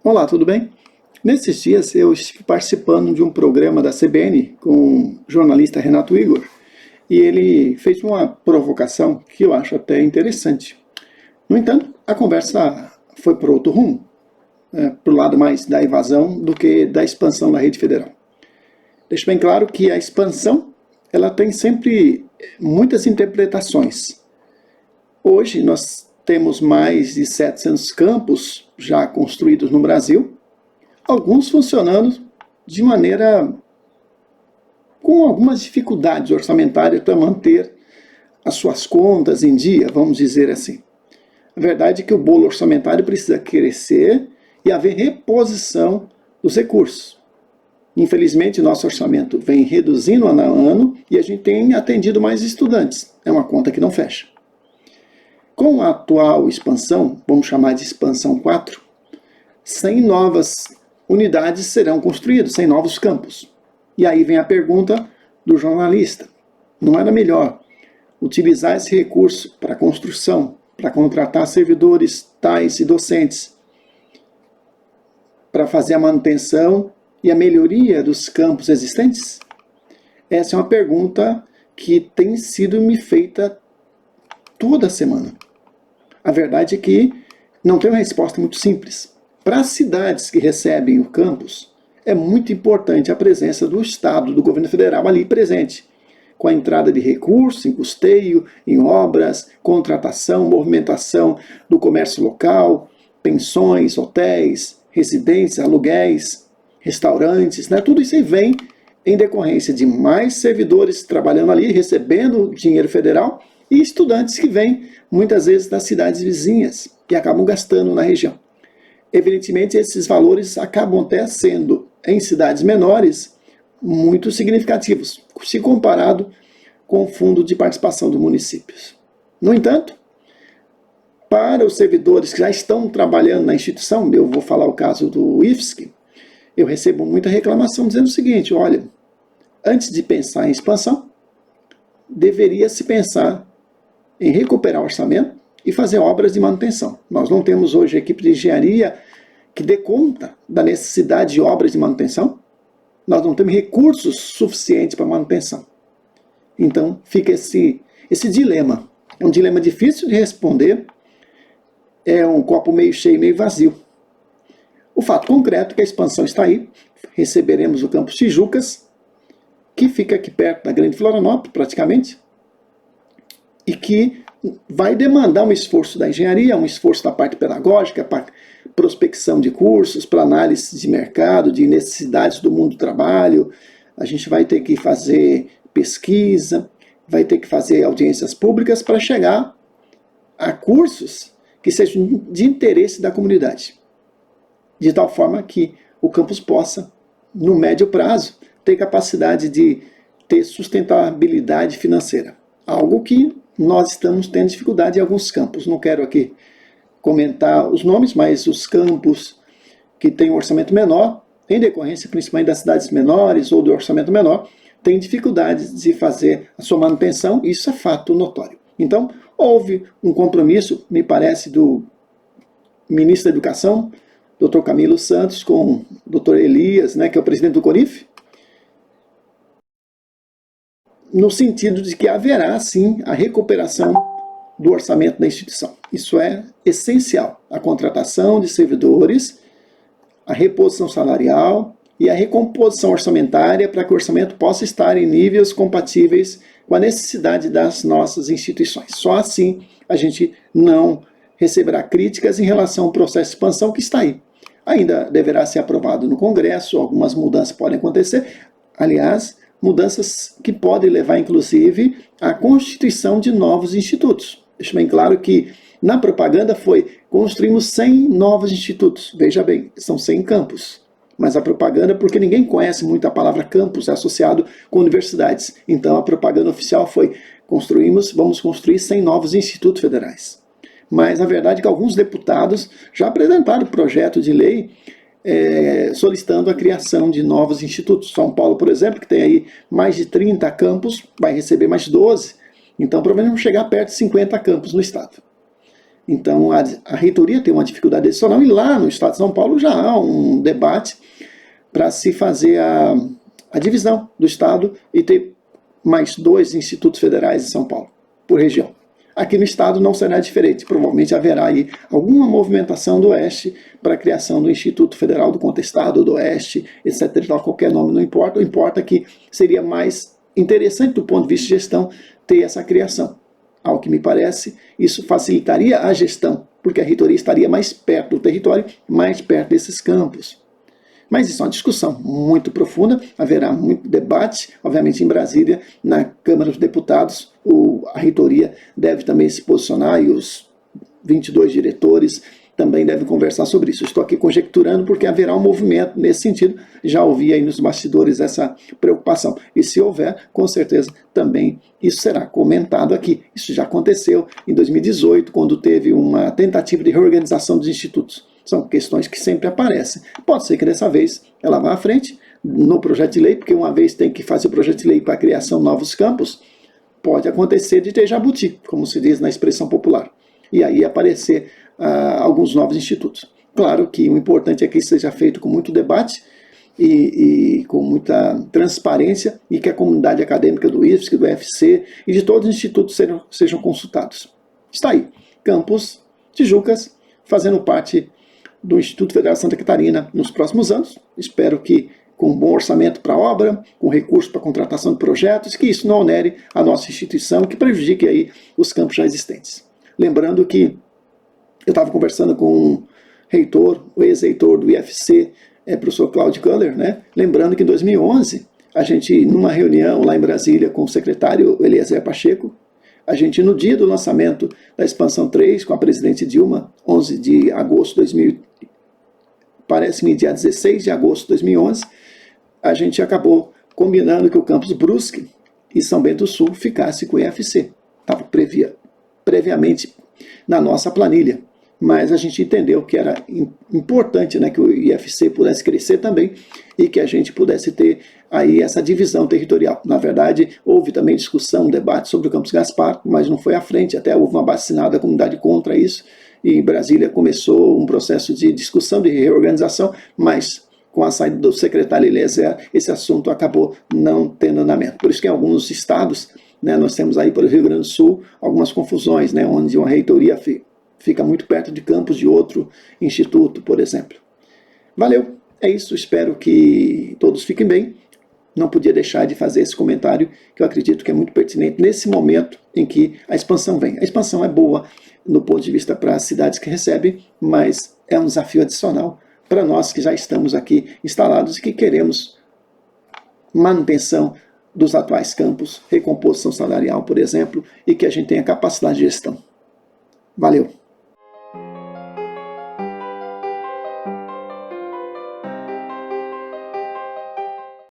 Olá, tudo bem? Nesses dias eu estive participando de um programa da CBN com o jornalista Renato Igor e ele fez uma provocação que eu acho até interessante. No entanto, a conversa foi para outro rumo, para o lado mais da evasão do que da expansão da rede federal. Deixo bem claro que a expansão ela tem sempre muitas interpretações. Hoje nós temos mais de 700 campos já construídos no Brasil, alguns funcionando de maneira com algumas dificuldades orçamentárias para manter as suas contas em dia, vamos dizer assim. A verdade é que o bolo orçamentário precisa crescer e haver reposição dos recursos. Infelizmente, nosso orçamento vem reduzindo ano a ano e a gente tem atendido mais estudantes. É uma conta que não fecha. Com a atual expansão, vamos chamar de expansão 4, 100 novas unidades serão construídas, 100 novos campos. E aí vem a pergunta do jornalista. Não era melhor utilizar esse recurso para construção, para contratar servidores tais e docentes, para fazer a manutenção e a melhoria dos campos existentes? Essa é uma pergunta que tem sido me feita toda semana. A verdade é que não tem uma resposta muito simples. Para as cidades que recebem o campus, é muito importante a presença do Estado, do governo federal ali presente, com a entrada de recursos em custeio, em obras, contratação, movimentação do comércio local, pensões, hotéis, residências, aluguéis, restaurantes, né? Tudo isso aí vem em decorrência de mais servidores trabalhando ali, recebendo dinheiro federal, e estudantes que vêm muitas vezes das cidades vizinhas e acabam gastando na região. Evidentemente, esses valores acabam até sendo, em cidades menores, muito significativos, se comparado com o fundo de participação dos municípios. No entanto, para os servidores que já estão trabalhando na instituição, eu vou falar o caso do IFSC, eu recebo muita reclamação dizendo o seguinte: olha, antes de pensar em expansão, deveria se pensar em recuperar o orçamento e fazer obras de manutenção. Nós não temos hoje equipe de engenharia que dê conta da necessidade de obras de manutenção. Nós não temos recursos suficientes para manutenção. Então fica esse dilema. É um dilema difícil de responder, é um copo meio cheio, meio vazio. O fato concreto é que a expansão está aí, receberemos o campus Tijucas, que fica aqui perto da Grande Florianópolis, praticamente, e que vai demandar um esforço da engenharia, um esforço da parte pedagógica, para prospecção de cursos, para análise de mercado, de necessidades do mundo do trabalho. A gente vai ter que fazer pesquisa, vai ter que fazer audiências públicas para chegar a cursos que sejam de interesse da comunidade, de tal forma que o campus possa, no médio prazo, ter capacidade de ter sustentabilidade financeira. Algo que nós estamos tendo dificuldade em alguns campos. Não quero aqui comentar os nomes, mas os campos que têm um orçamento menor, em decorrência principalmente das cidades menores ou do orçamento menor, têm dificuldades de fazer a sua manutenção, e isso é fato notório. Então, houve um compromisso, me parece, do ministro da Educação, Dr. Camilo Santos, com o Dr. Elias, né, que é o presidente do CONIF, no sentido de que haverá, sim, a recuperação do orçamento da instituição. Isso é essencial. A contratação de servidores, a reposição salarial e a recomposição orçamentária para que o orçamento possa estar em níveis compatíveis com a necessidade das nossas instituições. Só assim a gente não receberá críticas em relação ao processo de expansão que está aí. Ainda deverá ser aprovado no Congresso, algumas mudanças podem acontecer. Aliás, mudanças que podem levar, inclusive, à constituição de novos institutos. Deixo bem claro que na propaganda construímos 100 novos institutos. Veja bem, são 100 campos. Mas a propaganda, porque ninguém conhece muito a palavra campus, é associado com universidades. Então a propaganda oficial foi: vamos construir 100 novos institutos federais. Mas a verdade é que alguns deputados já apresentaram projeto de lei solicitando a criação de novos institutos. São Paulo, por exemplo, que tem aí mais de 30 campos, vai receber mais 12. Então, provavelmente vamos chegar perto de 50 campos no estado. Então, a reitoria tem uma dificuldade adicional, e lá no estado de São Paulo já há um debate para se fazer a divisão do estado e ter mais 2 institutos federais em São Paulo, por região. Aqui no estado não será diferente, provavelmente haverá aí alguma movimentação do Oeste para a criação do Instituto Federal do Contestado, do Oeste, etc. Qualquer nome não importa, o importa que seria mais interessante do ponto de vista de gestão ter essa criação. Ao que me parece, isso facilitaria a gestão, porque a reitoria estaria mais perto do território, mais perto desses campos. Mas isso é uma discussão muito profunda, haverá muito debate, obviamente em Brasília, na Câmara dos Deputados, a reitoria deve também se posicionar e os 22 diretores também devem conversar sobre isso. Estou aqui conjecturando porque haverá um movimento nesse sentido, já ouvi aí nos bastidores essa preocupação. E se houver, com certeza também isso será comentado aqui. Isso já aconteceu em 2018, quando teve uma tentativa de reorganização dos institutos. São questões que sempre aparecem. Pode ser que dessa vez ela vá à frente no projeto de lei, porque uma vez tem que fazer o projeto de lei para a criação de novos campos, pode acontecer de ter jabuti, como se diz na expressão popular. E aí aparecer alguns novos institutos. Claro que o importante é que isso seja feito com muito debate e com muita transparência, e que a comunidade acadêmica do IFSC, do UFC e de todos os institutos sejam consultados. Está aí, Campos Tijucas, fazendo parte do Instituto Federal de Santa Catarina nos próximos anos. Espero que com um bom orçamento para a obra, com recursos para contratação de projetos, que isso não onere a nossa instituição, que prejudique aí os campos já existentes. Lembrando que eu estava conversando com um reitor, o ex-reitor do IFC, professor Cláudio Köhler, né? Lembrando que em 2011, a gente, numa reunião lá em Brasília com o secretário Eliezer Pacheco, a gente, no dia do lançamento da Expansão 3, com a presidente Dilma, 11 de agosto de 2000, parece-me dia 16 de agosto de 2011, a gente acabou combinando que o campus Brusque e São Bento do Sul ficasse com o IFC. Estava previamente na nossa planilha, mas a gente entendeu que era importante, né, que o IFC pudesse crescer também e que a gente pudesse ter aí essa divisão territorial. Na verdade, houve também discussão, debate sobre o campus Gaspar, mas não foi à frente, até houve uma bacinada da comunidade contra isso, e em Brasília começou um processo de discussão, de reorganização, mas com a saída do secretário Eliezer, esse assunto acabou não tendo andamento. Por isso que em alguns estados, né, nós temos aí, por Rio Grande do Sul, algumas confusões, né, onde uma reitoria fica muito perto de campus de outro instituto, por exemplo. Valeu, é isso, espero que todos fiquem bem. Não podia deixar de fazer esse comentário, que eu acredito que é muito pertinente nesse momento em que a expansão vem. A expansão é boa no ponto de vista para as cidades que recebem, mas é um desafio adicional para nós que já estamos aqui instalados e que queremos manutenção dos atuais campos, recomposição salarial, por exemplo, e que a gente tenha capacidade de gestão. Valeu!